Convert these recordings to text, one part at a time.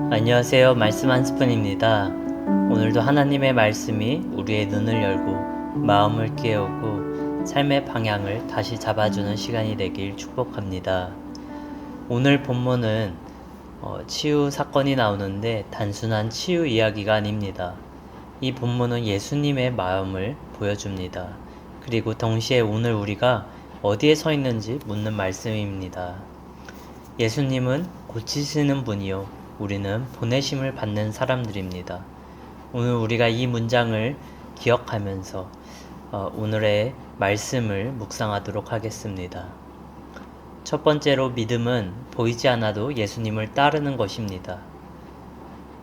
안녕하세요. 말씀 한 스푼입니다. 오늘도 하나님의 말씀이 우리의 눈을 열고 마음을 깨우고 삶의 방향을 다시 잡아주는 시간이 되길 축복합니다. 오늘 본문은 치유 사건이 나오는데 단순한 치유 이야기가 아닙니다. 이 본문은 예수님의 마음을 보여줍니다. 그리고 동시에 오늘 우리가 어디에 서 있는지 묻는 말씀입니다. 예수님은 고치시는 분이요, 우리는 보내심을 받는 사람들입니다. 오늘 우리가 이 문장을 기억하면서 오늘의 말씀을 묵상하도록 하겠습니다. 첫 번째로 믿음은 보이지 않아도 예수님을 따르는 것입니다.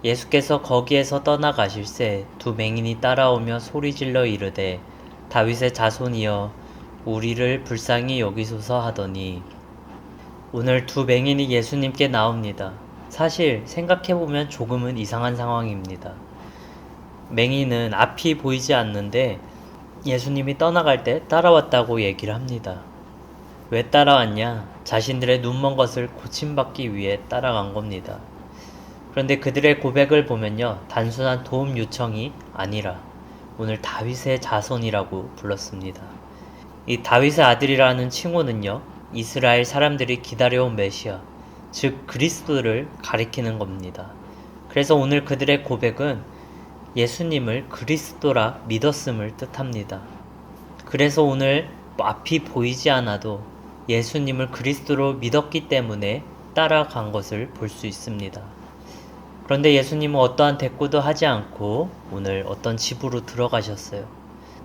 예수께서 거기에서 떠나가실새 두 맹인이 따라오며 소리질러 이르되 다윗의 자손이여 우리를 불쌍히 여기소서 하더니, 오늘 두 맹인이 예수님께 나옵니다. 사실 생각해보면 조금은 이상한 상황입니다. 맹인은 앞이 보이지 않는데 예수님이 떠나갈 때 따라왔다고 얘기를 합니다. 왜 따라왔냐? 자신들의 눈먼 것을 고침받기 위해 따라간 겁니다. 그런데 그들의 고백을 보면요, 단순한 도움 요청이 아니라 오늘 다윗의 자손이라고 불렀습니다. 이 다윗의 아들이라는 칭호는요, 이스라엘 사람들이 기다려온 메시아, 즉 그리스도를 가리키는 겁니다. 그래서 오늘 그들의 고백은 예수님을 그리스도라 믿었음을 뜻합니다. 그래서 오늘 앞이 보이지 않아도 예수님을 그리스도로 믿었기 때문에 따라간 것을 볼 수 있습니다. 그런데 예수님은 어떠한 대꾸도 하지 않고 오늘 어떤 집으로 들어가셨어요.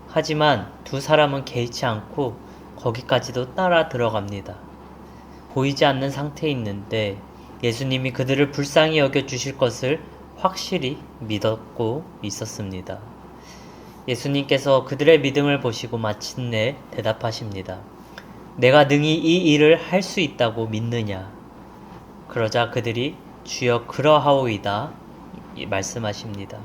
하지만 두 사람은 개의치 않고 거기까지도 따라 들어갑니다. 보이지 않는 상태에 있는데 예수님이 그들을 불쌍히 여겨주실 것을 확실히 믿었고 있었습니다. 예수님께서 그들의 믿음을 보시고 마침내 대답하십니다. 내가 능히 이 일을 할 수 있다고 믿느냐? 그러자 그들이 주여 그러하오이다 말씀하십니다.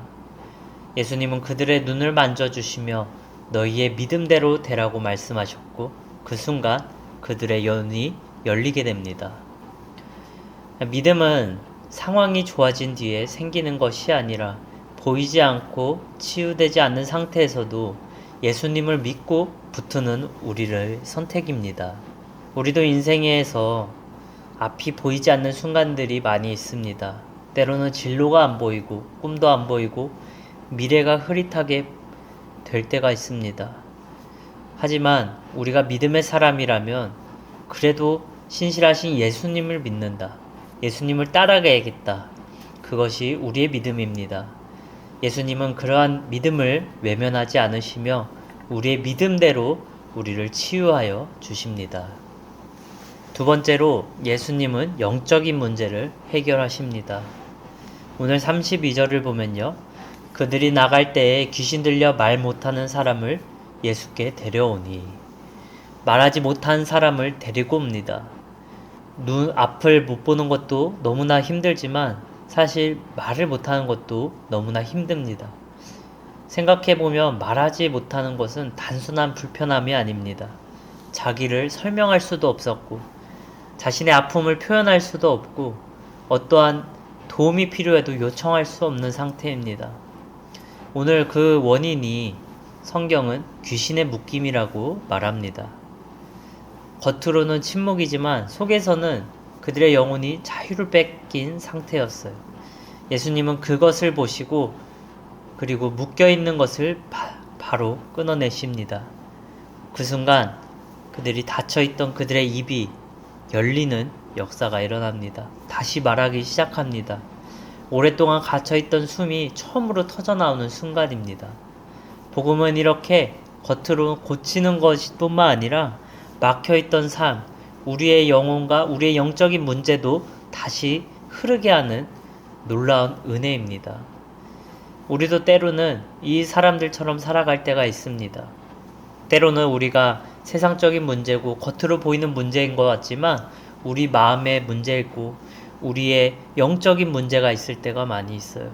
예수님은 그들의 눈을 만져주시며 너희의 믿음대로 되라고 말씀하셨고, 그 순간 그들의 눈이 열리게 됩니다. 믿음은 상황이 좋아진 뒤에 생기는 것이 아니라 보이지 않고 치유되지 않는 상태에서도 예수님을 믿고 붙드는 우리의 선택입니다. 우리도 인생에서 앞이 보이지 않는 순간들이 많이 있습니다. 때로는 진로가 안 보이고 꿈도 안 보이고 미래가 흐릿하게 될 때가 있습니다. 하지만 우리가 믿음의 사람이라면 그래도 신실하신 예수님을 믿는다. 예수님을 따라가야겠다. 그것이 우리의 믿음입니다. 예수님은 그러한 믿음을 외면하지 않으시며 우리의 믿음대로 우리를 치유하여 주십니다. 두 번째로 예수님은 영적인 문제를 해결하십니다. 오늘 32절을 보면요, 그들이 나갈 때에 귀신 들려 말 못하는 사람을 예수께 데려오니, 말하지 못한 사람을 데리고 옵니다. 눈 앞을 못 보는 것도 너무나 힘들지만 사실 말을 못하는 것도 너무나 힘듭니다. 생각해보면 말하지 못하는 것은 단순한 불편함이 아닙니다. 자기를 설명할 수도 없었고 자신의 아픔을 표현할 수도 없고 어떠한 도움이 필요해도 요청할 수 없는 상태입니다. 오늘 그 원인이 성경은 귀신의 묶임이라고 말합니다. 겉으로는 침묵이지만 속에서는 그들의 영혼이 자유를 뺏긴 상태였어요. 예수님은 그것을 보시고 그리고 묶여있는 것을 바로 끊어내십니다. 그 순간 그들이 닫혀있던 그들의 입이 열리는 역사가 일어납니다. 다시 말하기 시작합니다. 오랫동안 갇혀있던 숨이 처음으로 터져나오는 순간입니다. 복음은 이렇게 겉으로 고치는 것뿐만 아니라 막혀있던 삶, 우리의 영혼과 우리의 영적인 문제도 다시 흐르게 하는 놀라운 은혜입니다. 우리도 때로는 이 사람들처럼 살아갈 때가 있습니다. 때로는 우리가 세상적인 문제고 겉으로 보이는 문제인 것 같지만 우리 마음의 문제이고 우리의 영적인 문제가 있을 때가 많이 있어요.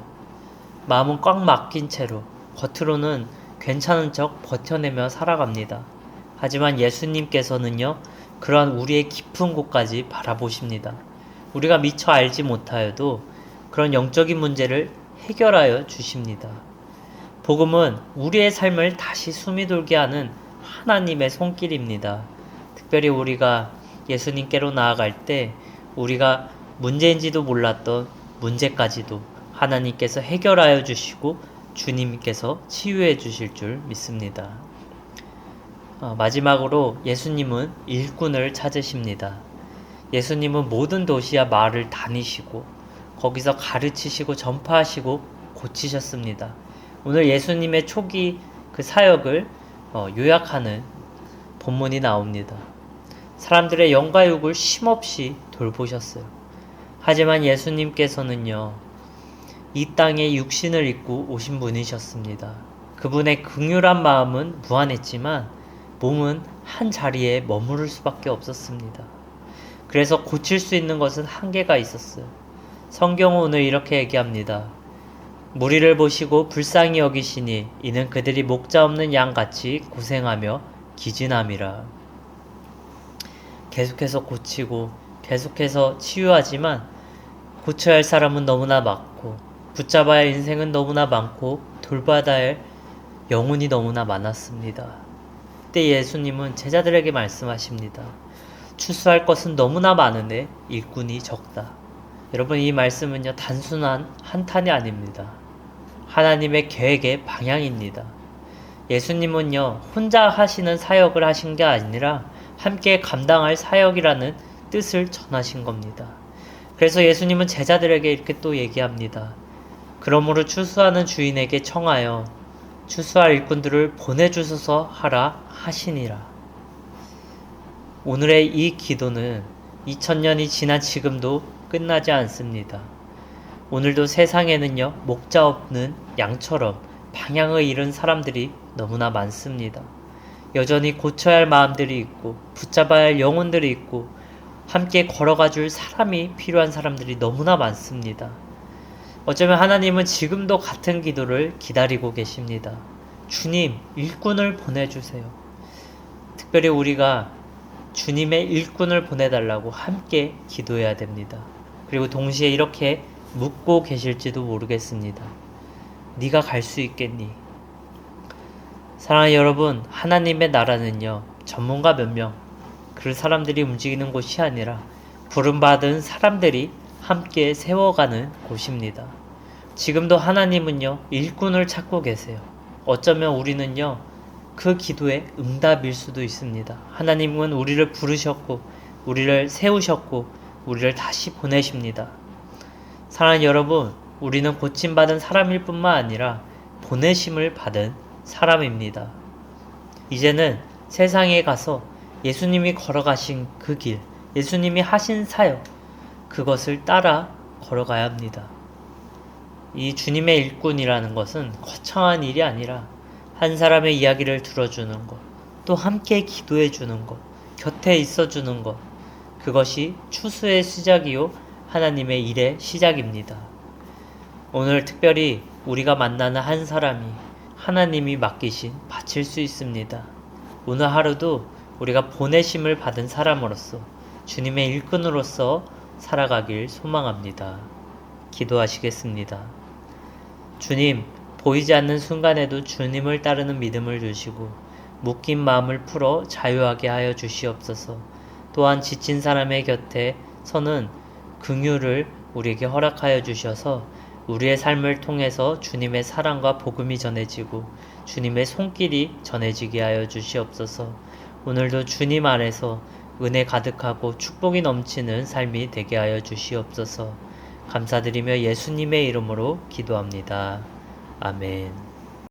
마음은 꽉 막힌 채로 겉으로는 괜찮은 척 버텨내며 살아갑니다. 하지만 예수님께서는요, 그러한 우리의 깊은 곳까지 바라보십니다. 우리가 미처 알지 못하여도 그런 영적인 문제를 해결하여 주십니다. 복음은 우리의 삶을 다시 숨이 돌게 하는 하나님의 손길입니다. 특별히 우리가 예수님께로 나아갈 때 우리가 문제인지도 몰랐던 문제까지도 하나님께서 해결하여 주시고 주님께서 치유해 주실 줄 믿습니다. 마지막으로 예수님은 일꾼을 찾으십니다. 예수님은 모든 도시와 마을을 다니시고 거기서 가르치시고 전파하시고 고치셨습니다. 오늘 예수님의 초기 그 사역을 요약하는 본문이 나옵니다. 사람들의 영과 육을 쉼없이 돌보셨어요. 하지만 예수님께서는요, 이 땅에 육신을 입고 오신 분이셨습니다. 그분의 긍휼한 마음은 무한했지만 몸은 한 자리에 머무를 수밖에 없었습니다. 그래서 고칠 수 있는 것은 한계가 있었어요. 성경은 오늘 이렇게 얘기합니다. 무리를 보시고 불쌍히 여기시니 이는 그들이 목자 없는 양같이 고생하며 기진함이라. 계속해서 고치고 계속해서 치유하지만 고쳐야 할 사람은 너무나 많고 붙잡아야 할 인생은 너무나 많고 돌봐야 할 영혼이 너무나 많았습니다. 그때 예수님은 제자들에게 말씀하십니다. 추수할 것은 너무나 많은데 일꾼이 적다. 여러분, 이 말씀은요, 단순한 한탄이 아닙니다. 하나님의 계획의 방향입니다. 예수님은요, 혼자 하시는 사역을 하신 게 아니라 함께 감당할 사역이라는 뜻을 전하신 겁니다. 그래서 예수님은 제자들에게 이렇게 또 얘기합니다. 그러므로 추수하는 주인에게 청하여 추수할 일꾼들을 보내주소서 하라 하시니라. 오늘의 이 기도는 2000년이 지난 지금도 끝나지 않습니다. 오늘도 세상에는요, 목자 없는 양처럼 방향을 잃은 사람들이 너무나 많습니다. 여전히 고쳐야 할 마음들이 있고 붙잡아야 할 영혼들이 있고 함께 걸어가 줄 사람이 필요한 사람들이 너무나 많습니다. 어쩌면 하나님은 지금도 같은 기도를 기다리고 계십니다. 주님, 일꾼을 보내주세요. 특별히 우리가 주님의 일꾼을 보내달라고 함께 기도해야 됩니다. 그리고 동시에 이렇게 묻고 계실지도 모르겠습니다. 네가 갈 수 있겠니? 사랑하는 여러분, 하나님의 나라는요, 전문가 몇 명, 그 사람들이 움직이는 곳이 아니라 부름받은 사람들이 함께 세워가는 곳입니다. 지금도 하나님은요, 일꾼을 찾고 계세요. 어쩌면 우리는요, 그 기도의 응답일 수도 있습니다. 하나님은 우리를 부르셨고, 우리를 세우셨고, 우리를 다시 보내십니다. 사랑하는 여러분, 우리는 고침받은 사람일 뿐만 아니라 보내심을 받은 사람입니다. 이제는 세상에 가서 예수님이 걸어가신 그 길, 예수님이 하신 사역, 그것을 따라 걸어가야 합니다. 이 주님의 일꾼이라는 것은 거창한 일이 아니라 한 사람의 이야기를 들어주는 것, 또 함께 기도해주는 것, 곁에 있어주는 것, 그것이 추수의 시작이요 하나님의 일의 시작입니다. 오늘 특별히 우리가 만나는 한 사람이 하나님이 맡기신 밭일 수 있습니다. 오늘 하루도 우리가 보내심을 받은 사람으로서 주님의 일꾼으로서 살아가길 소망합니다. 기도하시겠습니다. 주님, 보이지 않는 순간에도 주님을 따르는 믿음을 주시고 묶인 마음을 풀어 자유하게 하여 주시옵소서. 또한 지친 사람의 곁에 서는 긍휼을 우리에게 허락하여 주셔서 우리의 삶을 통해서 주님의 사랑과 복음이 전해지고 주님의 손길이 전해지게 하여 주시옵소서. 오늘도 주님 안에서 은혜 가득하고 축복이 넘치는 삶이 되게 하여 주시옵소서. 감사드리며 예수님의 이름으로 기도합니다. 아멘.